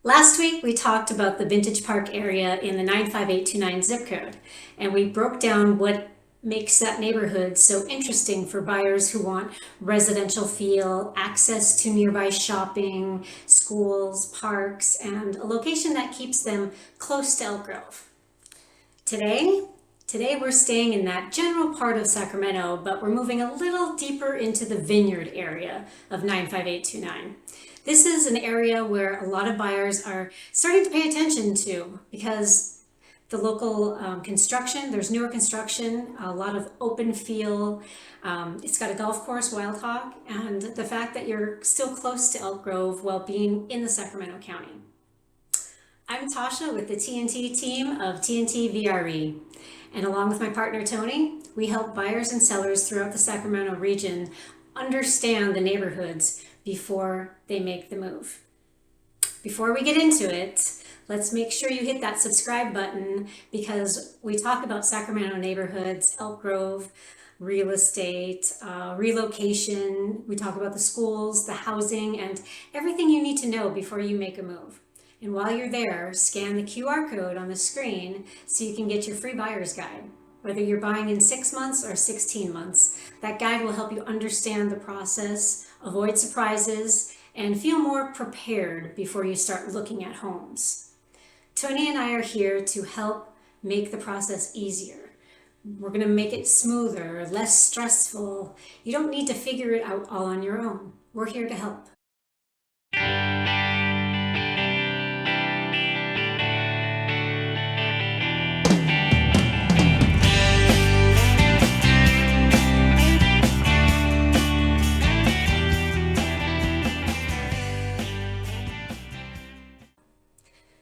Last week, we talked about the Vintage Park area in the 95829 zip code, and we broke down what makes that neighborhood so interesting for buyers who want residential feel, access to nearby shopping, schools, parks, and a location that keeps them close to Elk Grove. Today we're staying in that general part of Sacramento, but we're moving a little deeper into the Vineyard area of 95829. This is an area where a lot of buyers are starting to pay attention to because the local construction, there's newer construction, a lot of open feel. It's got a golf course, WildHawk, and the fact that you're still close to Elk Grove while being in the Sacramento County. I'm Tasha with the TnT team of TnT VRE, and along with my partner Tony, we help buyers and sellers throughout the Sacramento region understand the neighborhoods before they make the move. Before we get into it, let's make sure you hit that subscribe button because we talk about Sacramento neighborhoods, Elk Grove, real estate, relocation. We talk about the schools, the housing, and everything you need to know before you make a move. And while you're there, scan the QR code on the screen so you can get your free buyer's guide. Whether you're buying in 6 months or 16 months, that guide will help you understand the process, avoid surprises, and feel more prepared before you start looking at homes. Tony and I are here to help make the process easier. We're going to make it smoother, less stressful. You don't need to figure it out all on your own. We're here to help.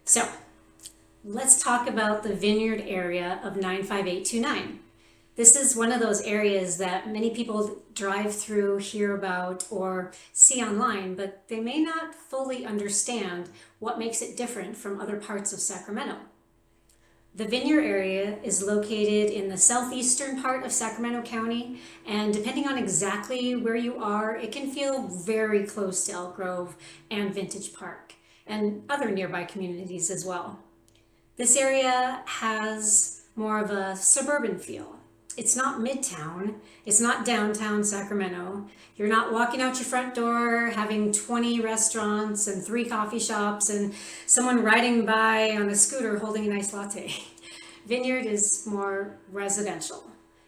So let's talk about the Vineyard area of 95829. This is one of those areas that many people drive through, hear about, or see online, but they may not fully understand what makes it different from other parts of Sacramento. The Vineyard area is located in the southeastern part of Sacramento County, and depending on exactly where you are, it can feel very close to Elk Grove and Vintage Park, and other nearby communities as well. This area has more of a suburban feel. It's not midtown, it's not downtown Sacramento. You're not walking out your front door having 20 restaurants and 3 coffee shops and someone riding by on a scooter holding a nice latte. Vineyard is more residential.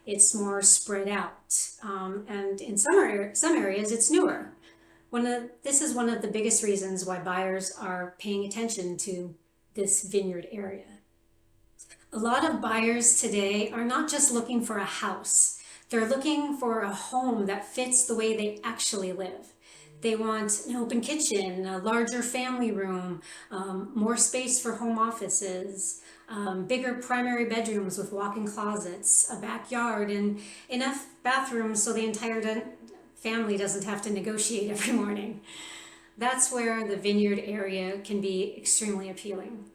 It's more spread out, and in some areas it's newer. This is one of the biggest reasons why buyers are paying attention to this Vineyard area. A lot of buyers today are not just looking for a house. They're looking for a home that fits the way they actually live. They want an open kitchen, a larger family room, more space for home offices, bigger primary bedrooms with walk-in closets, a backyard, and enough bathrooms so the entire family doesn't have to negotiate every morning. That's where the Vineyard area can be extremely appealing.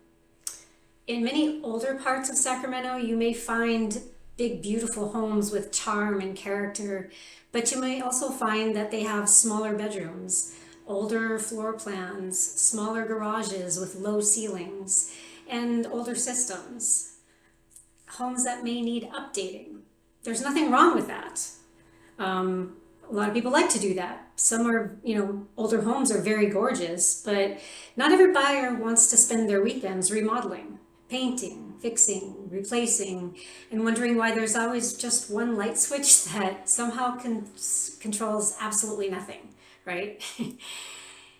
In many older parts of Sacramento, you may find big, beautiful homes with charm and character, but you may also find that they have smaller bedrooms, older floor plans, smaller garages with low ceilings, and older systems. Homes that may need updating. There's nothing wrong with that. A lot of people like to do that. Some are, older homes are very gorgeous, but not every buyer wants to spend their weekends remodeling, painting, fixing, replacing, and wondering why there's always just one light switch that somehow controls absolutely nothing, right?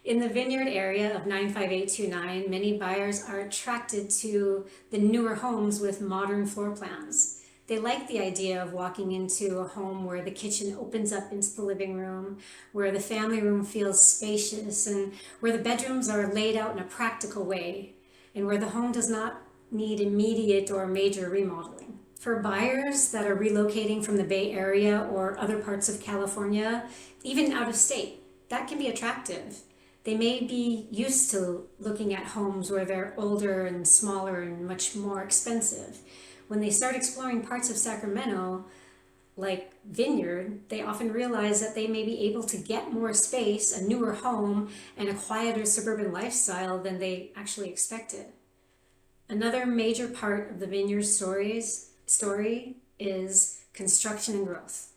In the Vineyard area of 95829, many buyers are attracted to the newer homes with modern floor plans. They like the idea of walking into a home where the kitchen opens up into the living room, where the family room feels spacious, and where the bedrooms are laid out in a practical way, and where the home does not need immediate or major remodeling. For buyers that are relocating from the Bay Area or other parts of California, even out of state, that can be attractive. They may be used to looking at homes where they're older and smaller and much more expensive. When they start exploring parts of Sacramento, like Vineyard, they often realize that they may be able to get more space, a newer home, and a quieter suburban lifestyle than they actually expected. Another major part of the Vineyard story is construction and growth.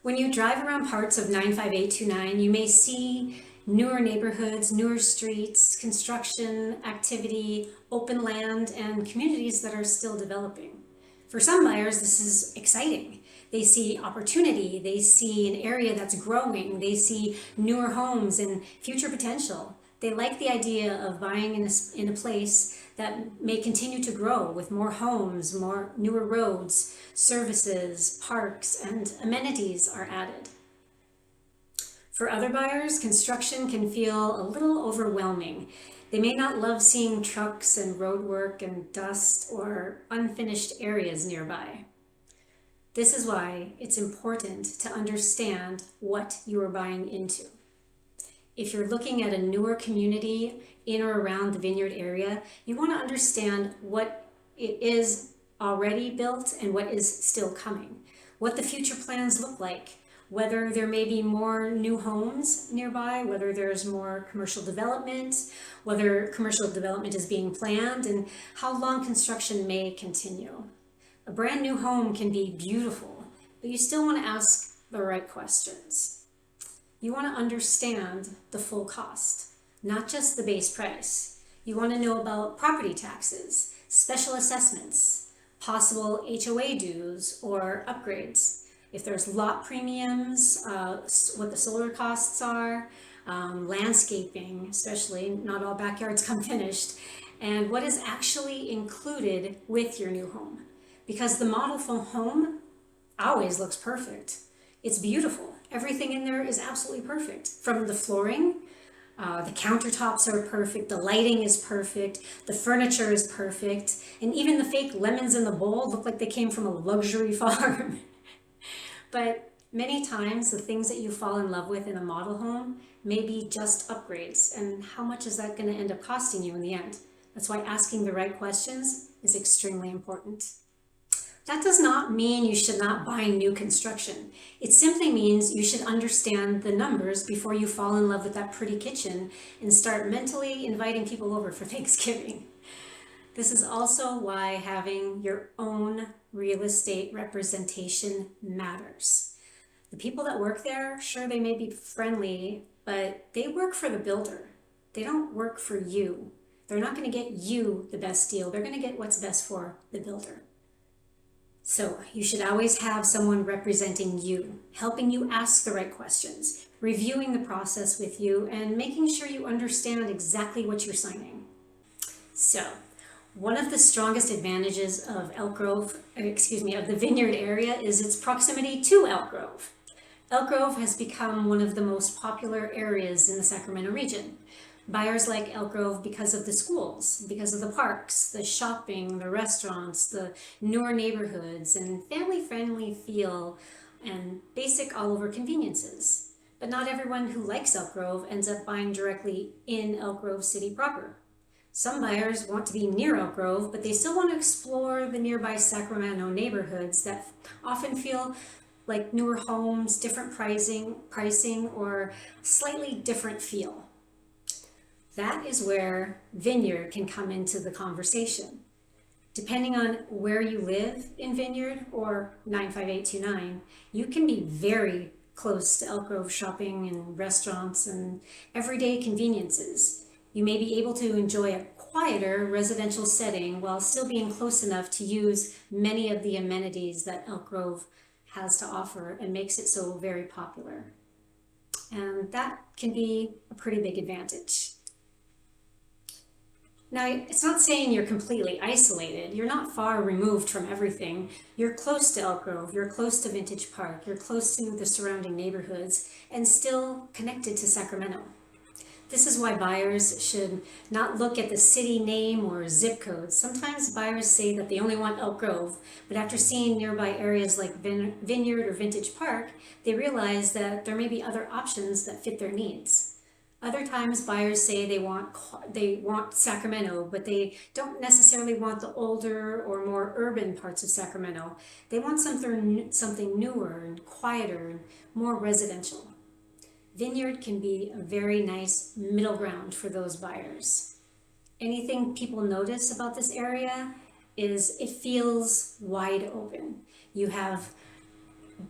When you drive around parts of 95829, you may see newer neighborhoods, newer streets, construction activity, open land, and communities that are still developing. For some buyers, this is exciting. They see opportunity, they see an area that's growing, they see newer homes and future potential. They like the idea of buying in a place that may continue to grow with more homes, more newer roads, services, parks, and amenities are added. For other buyers, construction can feel a little overwhelming. They may not love seeing trucks and roadwork and dust or unfinished areas nearby. This is why it's important to understand what you are buying into. If you're looking at a newer community in or around the Vineyard area, you want to understand what it is already built and what is still coming, what the future plans look like, whether there may be more new homes nearby, whether there's more commercial development, whether commercial development is being planned, and how long construction may continue. A brand new home can be beautiful, but you still want to ask the right questions. You want to understand the full cost, not just the base price. You want to know about property taxes, special assessments, possible HOA dues or upgrades. If there's lot premiums, what the solar costs are, landscaping, especially, not all backyards come finished, and what is actually included with your new home. Because the model home always looks perfect. It's beautiful. Everything in there is absolutely perfect. From the flooring, the countertops are perfect, the lighting is perfect, the furniture is perfect, and even the fake lemons in the bowl look like they came from a luxury farm. But many times the things that you fall in love with in a model home may be just upgrades, and how much is that going to end up costing you in the end? That's why asking the right questions is extremely important. That does not mean you should not buy new construction. It simply means you should understand the numbers before you fall in love with that pretty kitchen and start mentally inviting people over for Thanksgiving. This is also why having your own real estate representation matters. The people that work there, sure, they may be friendly, but they work for the builder. They don't work for you. They're not going to get you the best deal. They're going to get what's best for the builder. So you should always have someone representing you, helping you ask the right questions, reviewing the process with you, and making sure you understand exactly what you're signing. So one of the strongest advantages of of the Vineyard area is its proximity to Elk Grove. Elk Grove has become one of the most popular areas in the Sacramento region. Buyers like Elk Grove because of the schools, because of the parks, the shopping, the restaurants, the newer neighborhoods, and family-friendly feel and basic all-over conveniences. But not everyone who likes Elk Grove ends up buying directly in Elk Grove City proper. Some buyers want to be near Elk Grove, but they still want to explore the nearby Sacramento neighborhoods that often feel like newer homes, different pricing, or slightly different feel. That is where Vineyard can come into the conversation. Depending on where you live in Vineyard or 95829, you can be very close to Elk Grove shopping and restaurants and everyday conveniences. You may be able to enjoy a quieter residential setting while still being close enough to use many of the amenities that Elk Grove has to offer and makes it so very popular. And that can be a pretty big advantage. Now, it's not saying you're completely isolated. You're not far removed from everything. You're close to Elk Grove, you're close to Vintage Park, you're close to the surrounding neighborhoods, and still connected to Sacramento. This is why buyers should not look at the city name or zip code. Sometimes buyers say that they only want Elk Grove, but after seeing nearby areas like Vineyard or Vintage Park, they realize that there may be other options that fit their needs. Other times buyers say they want Sacramento, but they don't necessarily want the older or more urban parts of Sacramento. They want something newer and quieter and more residential. Vineyard can be a very nice middle ground for those buyers. Anything people notice about this area is it feels wide open. You have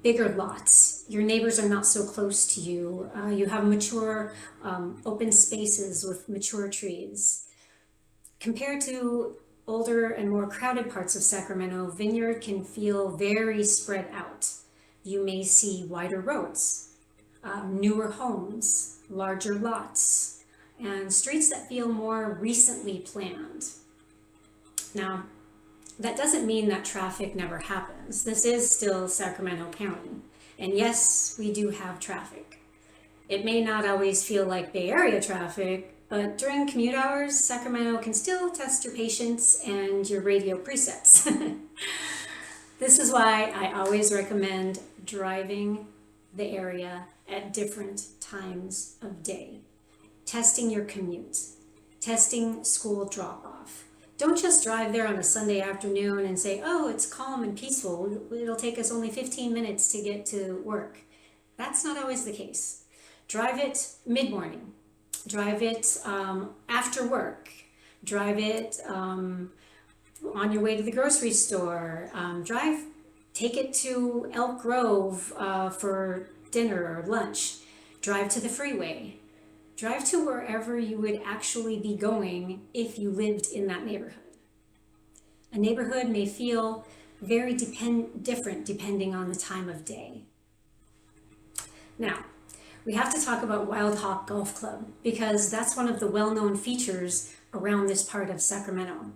bigger lots. Your neighbors are not so close to you. You have mature open spaces with mature trees. Compared to older and more crowded parts of Sacramento, Vineyard can feel very spread out. You may see wider roads, newer homes, larger lots, and streets that feel more recently planned. Now, that doesn't mean that traffic never happens. This is still Sacramento County. And yes, we do have traffic. It may not always feel like Bay Area traffic, but during commute hours, Sacramento can still test your patience and your radio presets. This is why I always recommend driving the area at different times of day. Testing your commute, testing school drop-off. Don't just drive there on a Sunday afternoon and say, oh, it's calm and peaceful. It'll take us only 15 minutes to get to work. That's not always the case. Drive it mid-morning. Drive it after work. Drive it on your way to the grocery store. Take it to Elk Grove for dinner or lunch. Drive to the freeway. Drive to wherever you would actually be going if you lived in that neighborhood. A neighborhood may feel very different depending on the time of day. Now, we have to talk about WildHawk Golf Club because that's one of the well-known features around this part of Sacramento.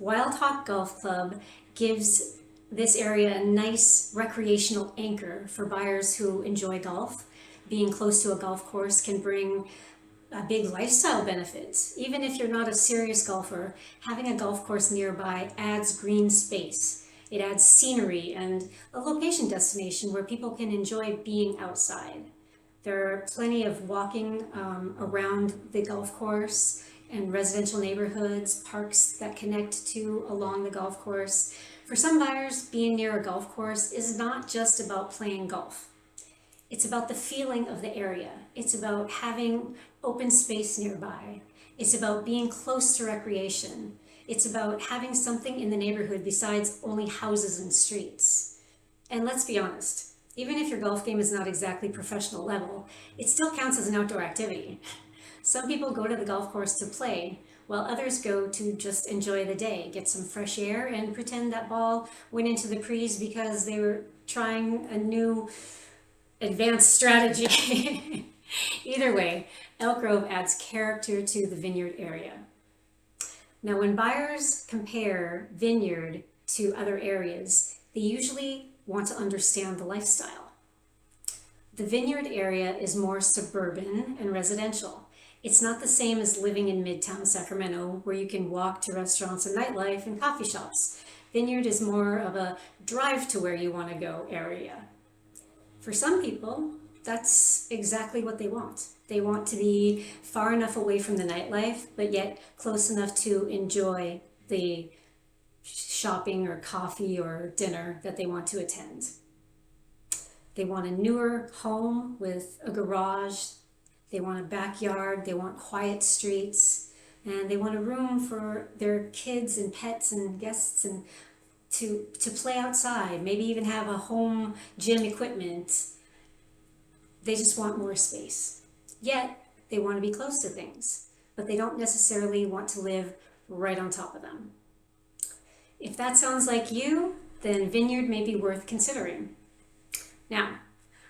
WildHawk Golf Club gives this area a nice recreational anchor for buyers who enjoy golf. Being close to a golf course can bring a big lifestyle benefit. Even if you're not a serious golfer, having a golf course nearby adds green space. It adds scenery and a location destination where people can enjoy being outside. There are plenty of walking around the golf course and residential neighborhoods, parks that connect to along the golf course. For some buyers, being near a golf course is not just about playing golf. It's about the feeling of the area. It's about having open space nearby. It's about being close to recreation. It's about having something in the neighborhood besides only houses and streets. And let's be honest, even if your golf game is not exactly professional level, it still counts as an outdoor activity. Some people go to the golf course to play, while others go to just enjoy the day, get some fresh air, and pretend that ball went into the crease because they were trying a new advanced strategy. Either way, Elk Grove adds character to the Vineyard area. Now, when buyers compare Vineyard to other areas, they usually want to understand the lifestyle. The Vineyard area is more suburban and residential. It's not the same as living in Midtown Sacramento, where you can walk to restaurants and nightlife and coffee shops. Vineyard is more of a drive to where you want to go area. For some people, that's exactly what they want. They want to be far enough away from the nightlife, but yet close enough to enjoy the shopping or coffee or dinner that they want to attend. They want a newer home with a garage. They want a backyard. They want quiet streets. And they want a room for their kids and pets and guests and to play outside, maybe even have a home gym equipment. They just want more space. Yet, they want to be close to things, but they don't necessarily want to live right on top of them. If that sounds like you, then Vineyard may be worth considering. Now,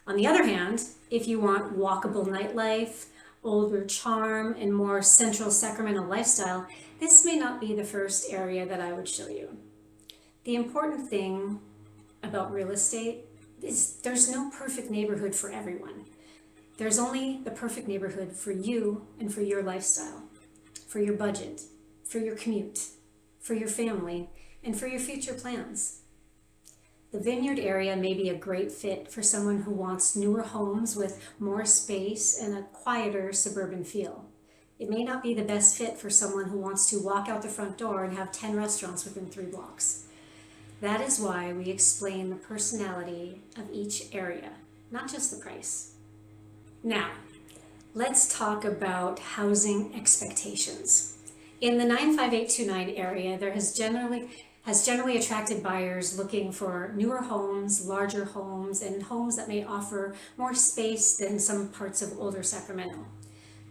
on the other hand, if you want walkable nightlife, older charm, and more central Sacramento lifestyle, this may not be the first area that I would show you. The important thing about real estate is there's no perfect neighborhood for everyone. There's only the perfect neighborhood for you and for your lifestyle, for your budget, for your commute, for your family, and for your future plans. The Vineyard area may be a great fit for someone who wants newer homes with more space and a quieter suburban feel. It may not be the best fit for someone who wants to walk out the front door and have 10 restaurants within 3 blocks. That is why we explain the personality of each area, not just the price. Now, let's talk about housing expectations. In the 95829 area, there has generally attracted buyers looking for newer homes, larger homes, and homes that may offer more space than some parts of older Sacramento.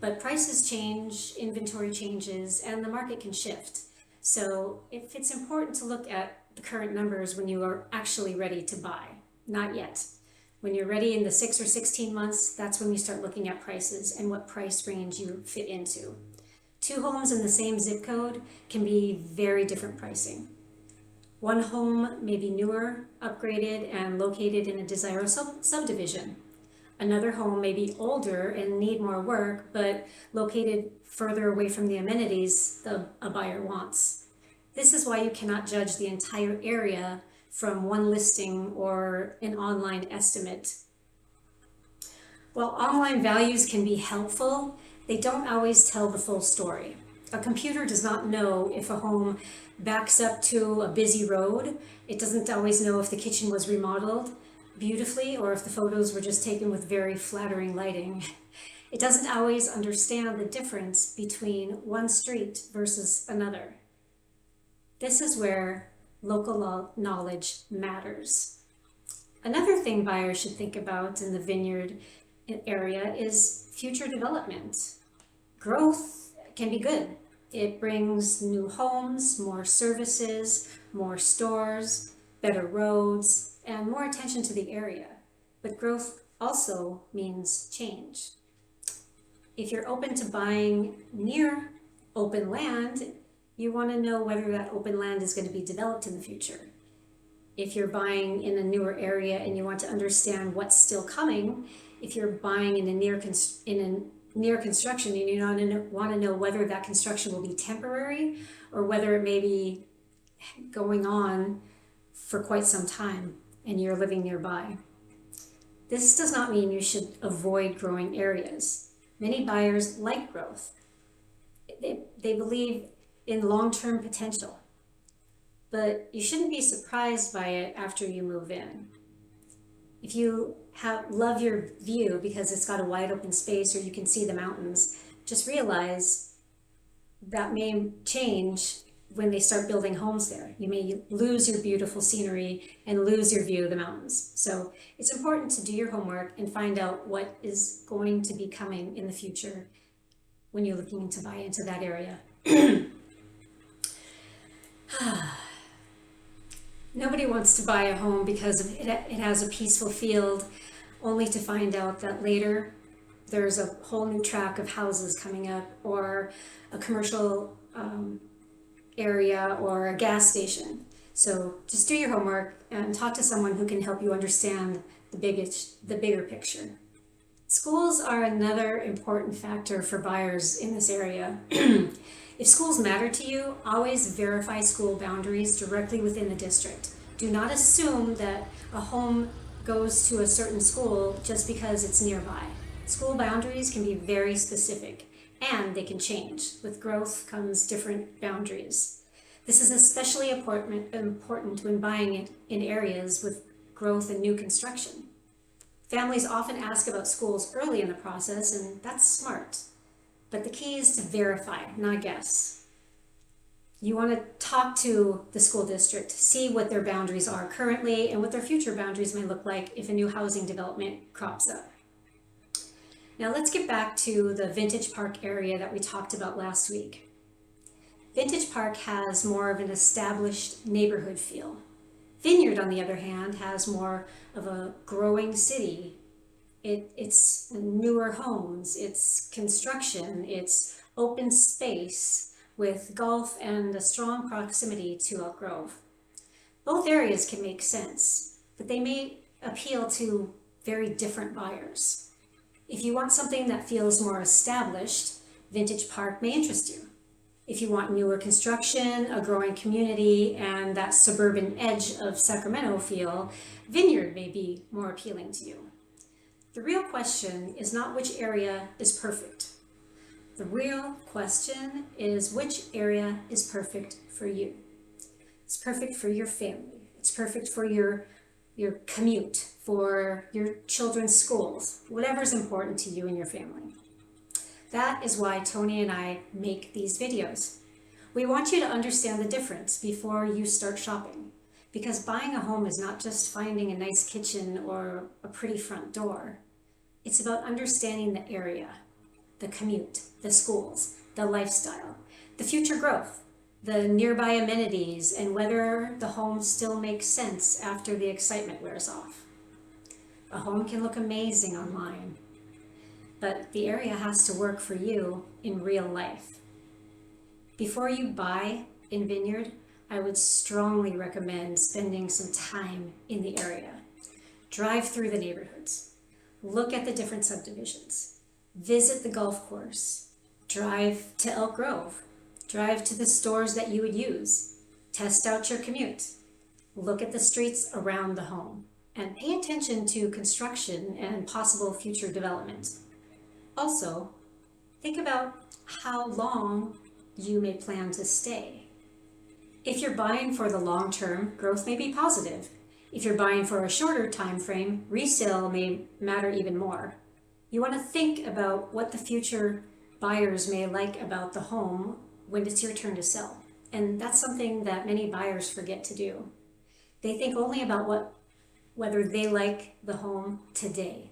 But prices change, inventory changes, and the market can shift. So it's important to look at the current numbers when you are actually ready to buy. Not yet. When you're ready in the 6 or 16 months, that's when you start looking at prices and what price range you fit into. 2 homes in the same zip code can be very different pricing. One home may be newer, upgraded, and located in a desirable subdivision. Another home may be older and need more work, but located further away from the amenities a buyer wants. This is why you cannot judge the entire area from one listing or an online estimate. While online values can be helpful, they don't always tell the full story. A computer does not know if a home backs up to a busy road. It doesn't always know if the kitchen was remodeled beautifully or if the photos were just taken with very flattering lighting. It doesn't always understand the difference between one street versus another. This is where local knowledge matters. Another thing buyers should think about in the Vineyard area is future development. Growth can be good. It brings new homes, more services, more stores, better roads, and more attention to the area. But growth also means change. If you're open to buying near open land, you want to know whether that open land is going to be developed in the future. If you're buying in a newer area and you want to understand what's still coming, if you're buying in a near construction and you want to know whether that construction will be temporary or whether it may be going on for quite some time and you're living nearby. This does not mean you should avoid growing areas. Many buyers like growth. They believe in long-term potential, but you shouldn't be surprised by it after you move in. If you love your view because it's got a wide open space or you can see the mountains, just realize that may change when they start building homes there. You may lose your beautiful scenery and lose your view of the mountains. So it's important to do your homework and find out what is going to be coming in the future when you're looking to buy into that area. Nobody wants to buy a home because it has a peaceful field, only to find out that later there's a whole new tract of houses coming up, or a commercial area, or a gas station. So just do your homework and talk to someone who can help you understand the bigger picture. Schools are another important factor for buyers in this area. If schools matter to you, always verify school boundaries directly within the district. Do not assume that a home goes to a certain school just because it's nearby. School boundaries can be very specific, and they can change. With growth comes different boundaries. This is especially important when buying it in areas with growth and new construction. Families often ask about schools early in the process, and that's smart. But the key is to verify, not guess. You want to talk to the school district, see what their boundaries are currently and what their future boundaries may look like if a new housing development crops up. Now let's get back to the Vintage Park area that we talked about last week. Vintage Park has more of an established neighborhood feel. Vineyard, on the other hand, has more of a growing city. It's newer homes, it's construction, it's open space with golf and a strong proximity to Elk Grove. Both areas can make sense, but they may appeal to very different buyers. If you want something that feels more established, Vintage Park may interest you. If you want newer construction, a growing community, and that suburban edge of Sacramento feel, Vineyard may be more appealing to you. The real question is not which area is perfect. The real question is which area is perfect for you. It's perfect for your family. It's perfect for your commute, for your children's schools, whatever's important to you and your family. That is why Tony and I make these videos. We want you to understand the difference before you start shopping, because buying a home is not just finding a nice kitchen or a pretty front door. It's about understanding the area, the commute, the schools, the lifestyle, the future growth, the nearby amenities, and whether the home still makes sense after the excitement wears off. A home can look amazing online, but the area has to work for you in real life. Before you buy in Vineyard, I would strongly recommend spending some time in the area. Drive through the neighborhoods, look at the different subdivisions, visit the golf course, drive to Elk Grove, drive to the stores that you would use, test out your commute, look at the streets around the home, and pay attention to construction and possible future development. Also, think about how long you may plan to stay. If you're buying for the long term, growth may be positive. If you're buying for a shorter time frame, resale may matter even more. You want to think about what the future buyers may like about the home when it's your turn to sell. And that's something that many buyers forget to do. They think only about whether they like the home today.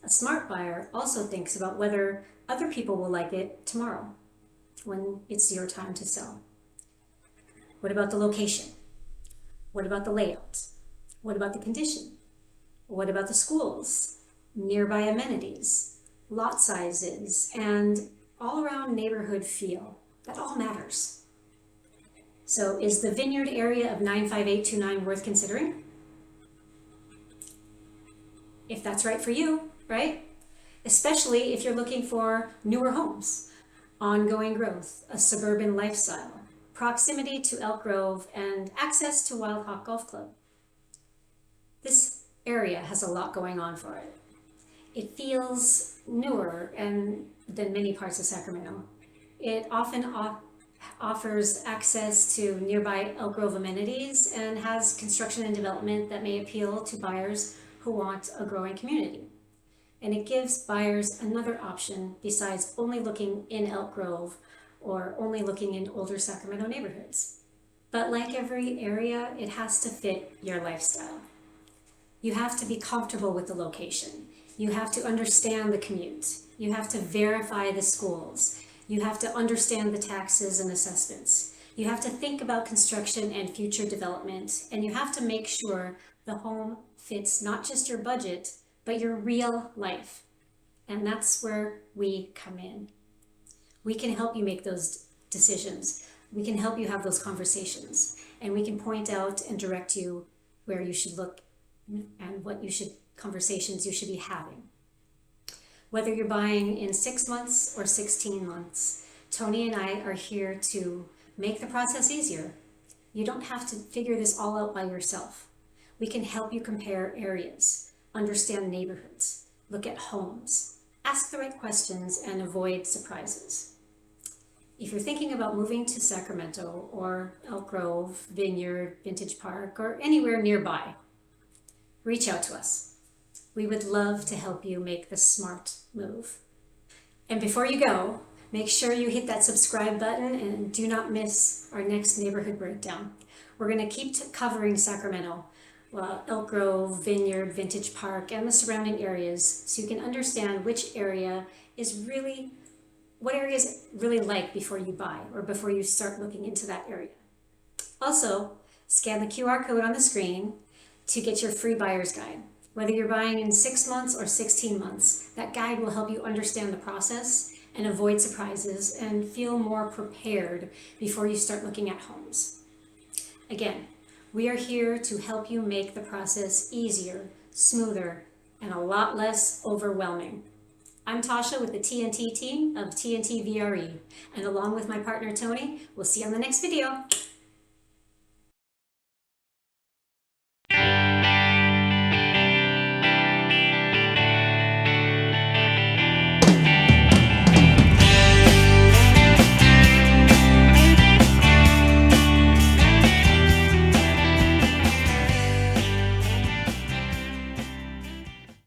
A smart buyer also thinks about whether other people will like it tomorrow when it's your time to sell. What about the location? What about the layout? What about the condition? What about the schools, nearby amenities, lot sizes, and all-around neighborhood feel? That all matters. So is the Vineyard area of 95829 worth considering? If that's right for you, right? Especially if you're looking for newer homes, ongoing growth, a suburban lifestyle, proximity to Elk Grove, and access to WildHawk Golf Club. This area has a lot going on for it. It feels newer than many parts of Sacramento. It often offers access to nearby Elk Grove amenities and has construction and development that may appeal to buyers who want a growing community. And it gives buyers another option besides only looking in Elk Grove or only looking in older Sacramento neighborhoods. But like every area, it has to fit your lifestyle. You have to be comfortable with the location. You have to understand the commute. You have to verify the schools. You have to understand the taxes and assessments. You have to think about construction and future development, and you have to make sure the home fits not just your budget, but your real life. And that's where we come in. We can help you make those decisions. We can help you have those conversations, and we can point out and direct you where you should look and what conversations you should be having. Whether you're buying in 6 months or 16 months, Tony and I are here to make the process easier. You don't have to figure this all out by yourself. We can help you compare areas, understand neighborhoods, look at homes, ask the right questions, and avoid surprises. If you're thinking about moving to Sacramento or Elk Grove, Vineyard, Vintage Park, or anywhere nearby, reach out to us. We would love to help you make the smart move. And before you go, make sure you hit that subscribe button and do not miss our next neighborhood breakdown. We're going to keep covering Sacramento, Elk Grove, Vineyard, Vintage Park, and the surrounding areas so you can understand which area what areas really like before you buy or before you start looking into that area. Also, scan the QR code on the screen to get your free buyer's guide. Whether you're buying in 6 months or 16 months, that guide will help you understand the process and avoid surprises and feel more prepared before you start looking at homes. Again, we are here to help you make the process easier, smoother, and a lot less overwhelming. I'm Tasha with the TnT team of TnT VRE, and along with my partner Tony, we'll see you on the next video.